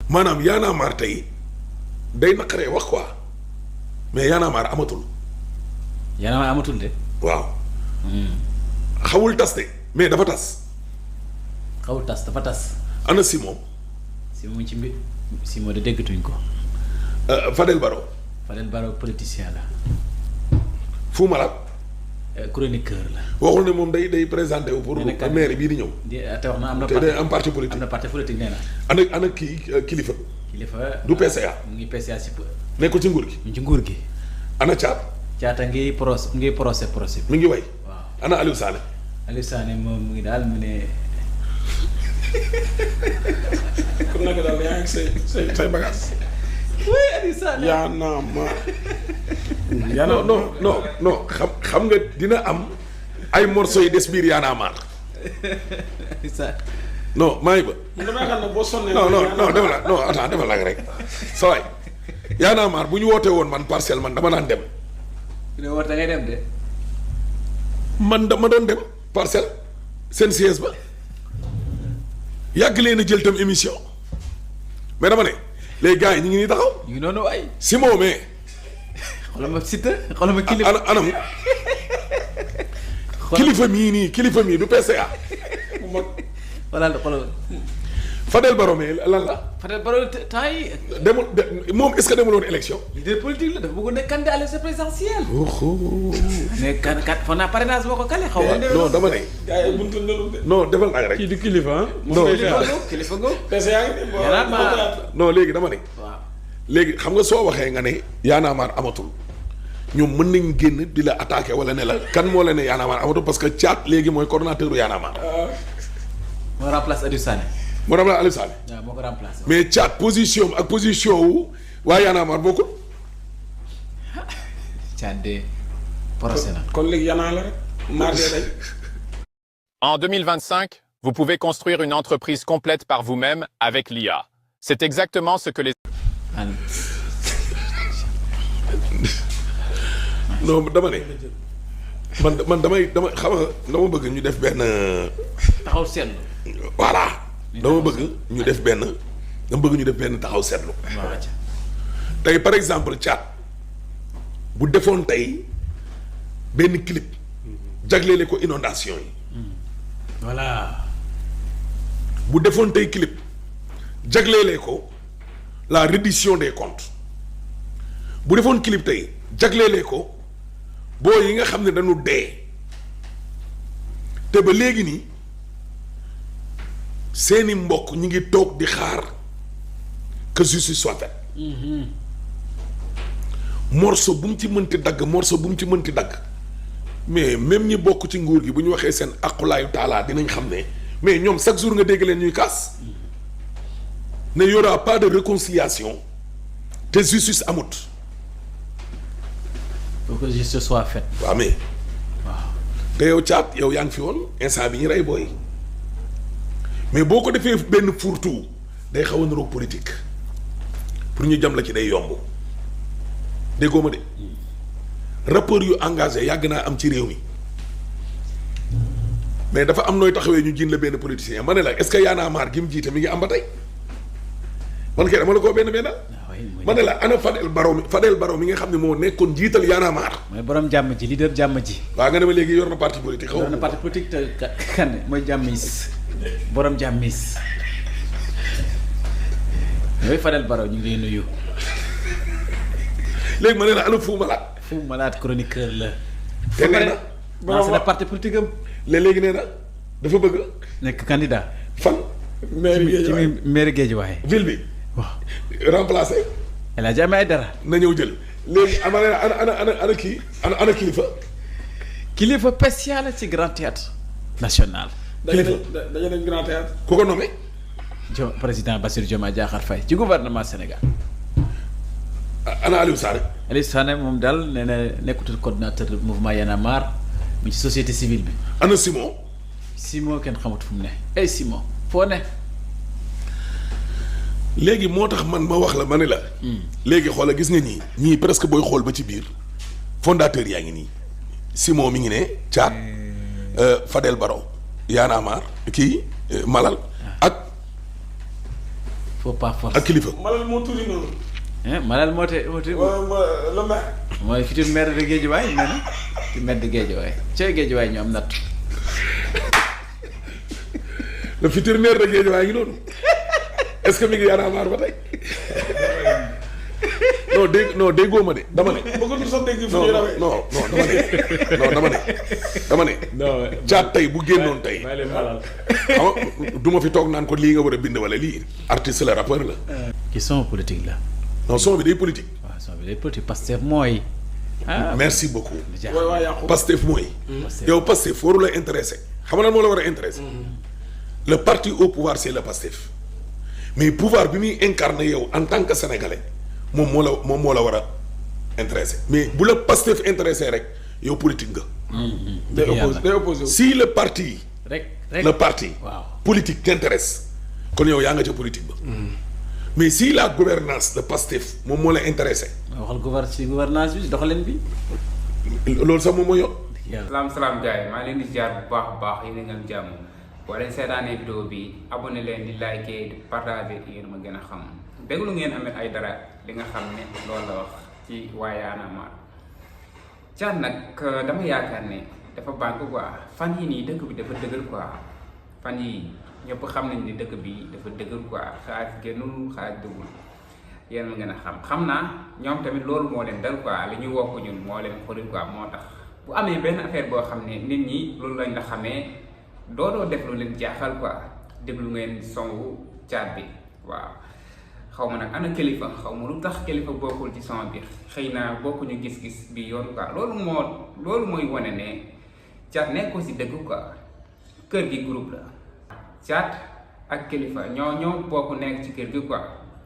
maanaam Y'en a marre tey day naqaree wax quoi mais Y'en a marre amatul. Y'en a marre amatul de. waaw. xawul tas de mais dafa tas. xawul tas dafa tas. ana Simon. Simon ci mbir Simon de déggatuñ ko. Fadel Barro. Fadel Barro politicien la. Fou Malade. chroniqueur la. waxul ne moom day présenté wu pour maire bii di ñëw. te wax na am na. te day am parti politique am na parti politique nee na. ana kii Kilifa. Kilifa du PCA. mu ngi PCA si. nekkul ci nguur gi. mu ngi ci nguur gi. ana Thiat. Thiat ngi procès bi. mi ngi way. waaw ana Aliou Sané. Aliou Sané moom mu ngi daal mu ne. kon nag daal yaa ngi say bagages. oui Aliou Sané. yaa naa ma. non xam nga dina am ay morceaux yi des biir Y'en a marre. Aliou Sané. non maa ngi ba. damay xam ne boo sonnee. non demal la rek saa waay Y'en a marre bu ñu wootee woon man parcelle man dama daan dem. ne woote ngay dem de. man dama doon dem parcelle seen siège ba yàgg leen a jël tam émission mais dama ne les gars yi ñu ngi nii taxaw. ñu ngi noonu waay. Simon mais. xoolal ma Siteu xoolal ma kilifa anam kilifa mii du PCA. xoolal. Fadel Barro mais lan la. Fadel Barro temps yi. demul moom est-ce que demul woon élection. leader politique la dafa bëggoon nekk candidat à l'élection présidentielle. mais kan foog naa parrainage boo ko kale xaw ma. non dama ne. gars yi buntu ndelu de. non defal naa rek. kii du kilifa ah. non kilifa go. PCA ngi non léegi dama ne. waaw léegi xam nga soo waxee nga ne Y'en a marre amatul ñoom mën nañ génn di la attaquer wala ne la kan moo la ne Y'en a marre amatul parce que Thiat léegi mooy coordonnateur Y'en a marre. moo remplace Aliou Sané. moo remplace Aliou Sané. waaw moo ko remplacé. mais Thiat position ak position wu waa Y'en a marre bokkul. Thiat de procès na. kon léegi yanaa la rek. mardi day. En 2025, vous pouvez construire une entreprise complète par vous-même avec l'IA. C'est exactement ce que les... non dama ne man dama xam nga dama bëgg ñu def benn. taxaw seetlu. voilà dama bëgg ñu def benn taxaw seetlu. waaw tey par exemple Thiat bu defoon tey benn clip jagleele ko inondation yi. voilà. bu defoon tey clip jagleele ko la reddition des comptes bu defoon clip tey jagleele ko boo yi nga xam ne dañu dee te ba léegi nii seeni mbokk ñi ngi toog di xaar que justice soit faite. morceau bu mu ci mënti dagg mais même ñi bokk ci nguur gi bu ñu waxee seen aqulaayu taalaa dinañ xam ne mais ñoom chaque jour nga dégg leen ñuy kaas ne y aura pas de réconciliation te justice amut. faut que justice soit faite. waaw mais. waaw te yow Thiat yow yaa ngi fi woon instant bi ñu rey booy mais boo ko defee benn fourre-tout day xaw a niroog politique pour ñu jam la ci day yomb déggoo ma de rapport yu engagé yàgg naa am ci réew mi mais dafa am nooy taxawee ñu jiin la benn politicien ma ne la est-ce que Y'en a marre gi mu jiite mi ngi am ba tey man kay dama la koo benn ma ne la ana Fadel Barro mi nga xam ne moo nekkoon jiital Y'en a marre. mooy borom jàmm ji leader jàmm ji. waaw nga ne ma léegi yor na parti politique xaw yor na parti politique te kan mooy jàmmis borom jàmmis yooyu Fadel Barro ñu ngi lay nuyu. léegi ma ne la ana Fou Malade. Fou Malade chroniqueur la. te nee na lancé na parti politique am. léegi nee na dafa bëgg. nekk candidat. fan. maire Guédiawaye ville bi. waaw remplacé. El Hadj Aïdara na ñëw jël léegi ama ne ana kii ana kilifa. kilifa spécial ci grand théâtre national. kilifa dañu dem grand théâtre. ku ko nommé. président Bassirou Diomaye Diakhar Faye ci gouvernement Sénégal. ana Aliou Sané. Aliou Sané moom daal nee na nekkutul coordinateur mouvement Y'en a marre mu ci société civile bi. ana Simon. Simon kenn xamut fu mu ne. hey Simon foo ne. léegi moo tax man ma wax la ma ne la. léegi xoola gis nga ñii presque booy xool ba ci biir fondateur yaa ngi nii Simon mi ngi ne Thiat Fadel Barro Y'en a marre kii Malal ak. faut pas ak forcer. kilifa. Malal moo tuuti noonu. Malal moo te le maire. mooy futur maire de Guédiawaye nee na ci maire de Guédiawaye cee Guédiawaye ñu am natt. le futur maire de Guédiawaye ngi noonu est-ce que mi ngi Y'en a marre ba tey non déggoo ma de dama ne. bëggoon sax dégg fu non ñuy rawee. non dama ne. caat tey bu génnoon tey. xam du ma fi toog naan ko lii nga war a bind wala lii. artiste la rappeur la. ci son politique la. non son bi day politique. waaw son bi day politique Pastef mooy. merci beaucoup. waa yàqu. Pastef mooy. yow Pastef waru la intéressé xam nga lan moo la war a intéressé. le parti au pouvoir c'est le Pastef mais pouvoir bi muy incarné yow en tant que sénégalais moom moo la war a intéressé mais bu la Pastef intéressé rek yow politique nga. day opposé si le parti. rek le parti. waaw politique t'intéresse kon yow yaa nga ca politique ba. mais si la gouvernance de Pastef moom moo la intéressé. waxal ci gouvernance bi doxalin bi. loolu sax moom moo yor. salaam gars yi maa leen di jaar bu baax yéen a ngi am jàmm boo leen seetaanee vidéo bi abonné leen di liker di partager yéen ma gën a xam déglu ngeen amee ay dara li nga xam ne loolu la wax ci waa Y'en a marre Thiat nag dama yaakaar ne dafa banque quoi fan yi nii dëkk bi dafa dëgër quoi fan yi ñëpp xam nañ ni dëkk bi dafa dëgër quoi xaalis génnul xaalis dugul yéen ma gën a xam naa ñoom tamit loolu moo leen dal quoi li ñu wokk ñun moo leen xolil quoi moo tax bu amee benn affaire boo xam ne nit ñi loolu lañ la xamee doo def lu leen jaaxal quoi déglu ngeen songu Thiat bi waaw xaw ma nag ana kilifa xaw ma lu tax kilifa bokkul ci son bi xëy na bokkuñu gis-gis bi yoon quoi loolu mooy wane ne Thiat nekkul si dëgg quoi kër gi groupe la Thiat ak kilifa ñoo bokk nekk ci kër gi quoi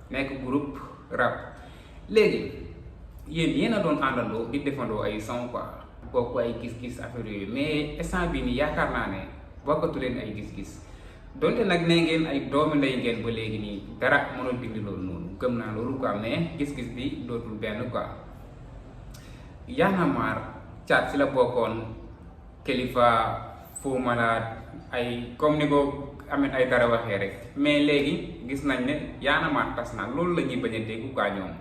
nekk groupe rap léegi yéen a doon àndandoo di defandoo ay son quoi bokk ay gis-gis affaire yooyu mais instant bii nii yaakaar naa ne bokkatu leen ay gis-gis donte nag nee ngeen ay doomi ndey ngeen ba léegi nii dara mënul dindi loolu noonu gëm naa loolu quoi mais gis-gis bi dootul benn quoi. Y'en a marre Thiat si la bokkoon Kilifeu Fou Malade ay comme ni ko Ahmed Aïdara waxee rek mais léegi gis nañ ne Y'en a marre tas na loolu la ñuy bañ a dégg quoi ñoom.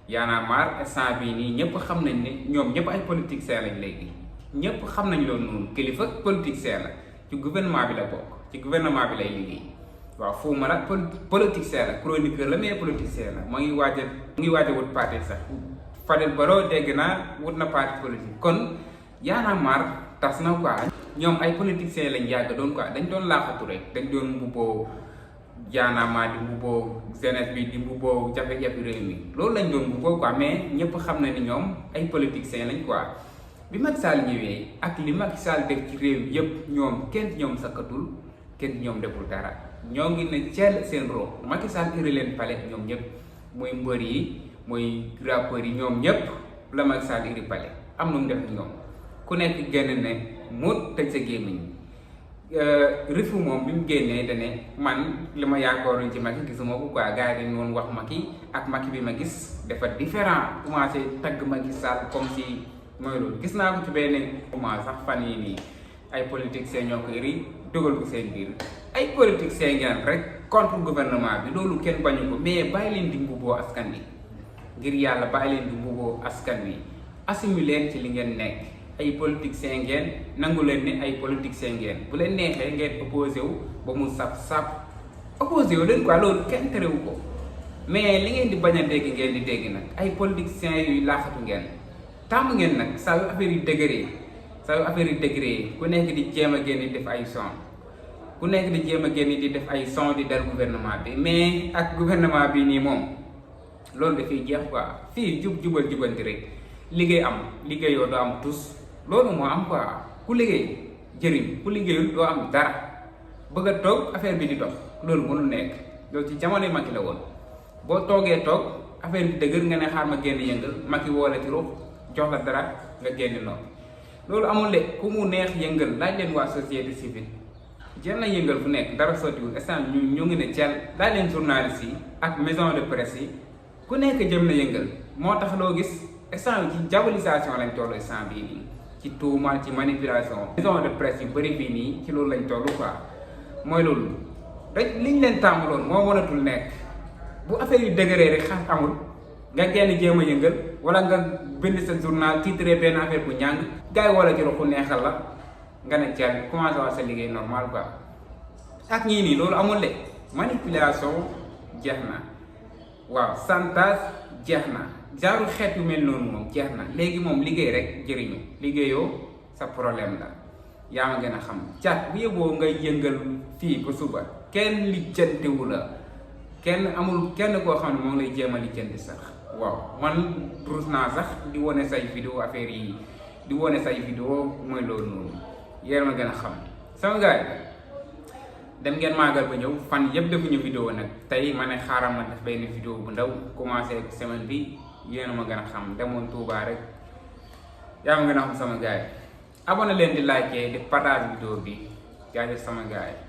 Y'en a marre instant bii nii ñëpp xam nañ ne ñoom ñëpp ay politiciens lañ léegi ñëpp xam nañ loolu noonu Kilifeu politicien la ci gouvernement bi la bokk ci gouvernement bi lay liggéey waaw Fou Malade politicien la chroniqueur la mais politicien la mu ngi waaj a wut parti sax Fadel Barro dégg naa wut na parti politique kon Y'en a marre tas na quoi ñoom ay politiciens lañ yàgg doon quoi dañ doon laaxatu rek dañ doon mbubboo Y'en a marre di mbubboo jeunesse bi di mbubboo jafe-jafe réew mi loolu lañ doon mbubboo quoi mais ñëpp xam na ni ñoom ay politiciens lañ quoi bi Macky Sall ñëwee ak li Macky Sall def ci réew yëpp ñoom kenn ñoom sakkatul kenn ñoom deful dara ñoo ngi ne ceel seen roo Macky Sall iri leen pale ñoom ñëpp muy mbër yi muy rappeurs yi ñoom ñëpp la Macky Sall iri pale am nu mu def ñoom ku nekk génn ne mu tëj sa gémmiñ Rifu moom bi mu génnee dane man li ma yaakaaroon ci Macky gisuma ko quoi gars yi dañ doon wax Macky ak Macky bi ma gis dafa différent commencé tagg Macky Sall comme si mooy loolu gis naa ko ci benn moment sax fan yii nii ay politiciens ñoo ko iri dugal ko seen biir ay politiciens ngeen rek contre gouvernement bi loolu kenn bañu ko mais bàyyi leen di mbubboo askan wi ngir yàlla bàyyi leen di mbubboo askan wi assumé leen ci li ngeen nekk ay politiciens ngeen nangu leen ne ay politiciens ngeen bu leen neexee ngeen opposé wu ba mu sap opposé wu leen quoi loolu kenn terewu ko mais li ngeen di bañ a dégg ngeen di dégg nag ay politiciens yuy laaxatu ngeen tàmm ngeen nag saa yu affaire yi dëgëree ku nekk di jéem a génn di def ay son ku nekk di jéem a génn di def ay son di dal gouvernement bi mais ak gouvernement bi nii moom loolu dafay jeex quoi fii jubanti rek liggéeyoo doo am tus loolu moo am quoi ku liggéey jëriñ ku liggéeyul doo am dara bëgg a toog affaire bi di dox loolu mënul nekk loolu ci jamono Macky la woon boo toogee toog affaire bi dëgër nga ne xaar ma génn yëngal Macky woo la ci ruux jox la dara nga génn noonu loolu amul de ku mu neex yëngal laaj leen waa société civile jël na yëngal fu nekk dara sottiwul instant ñu ngi ne ceel laaj leen journalistes yi ak maison de presse yi ku nekk jëm na yëngal moo tax loo gis instant ci diabolisation lañ toll instant bii nii ci tuuma ci manipulation maison de presse yu bëri bii nii ci loolu lañ toll quoi mooy loolu rek liñ leen tàmbaloon moo mënatul nekk bu affaire yu dëgëree rek xas amul nga génn jéem a yëngal wala nga bind sa journal titré benn affaire bu ñàng gars yi wala ci ku neexal la nga ne ceel commencé waa sa liggéey normal quoi ak ñii nii loolu amul de manipulation jeex na waaw chantage jeex na jaaru xeet yu mel noonu moom jeex na léegi moom liggéey rek jëriñu liggéeyoo sa problème la yaa ma gën a xam cat bu yëboo ngay yëngal fii ba suba kenn lijjantiwu la kenn amul kenn koo xam ne moom lay jéem a lijjanti sax waaw man ruus naa sax di wane say vidéo affaire yi di wane say vidéo mooy loolu noonu yéen ma gën a xam sama gars yi dem ngeen maagal ba ñëw fan yëpp defuñu vidéo nag tey ma ne xaaral ma def benn vidéo bu ndaw commencé semaine bi yéen ma gën a xam demoon Touba rek yaa ma gën a xam sama gars yi abonné leen di like di partage vidéo bi jaajëf sama gars yi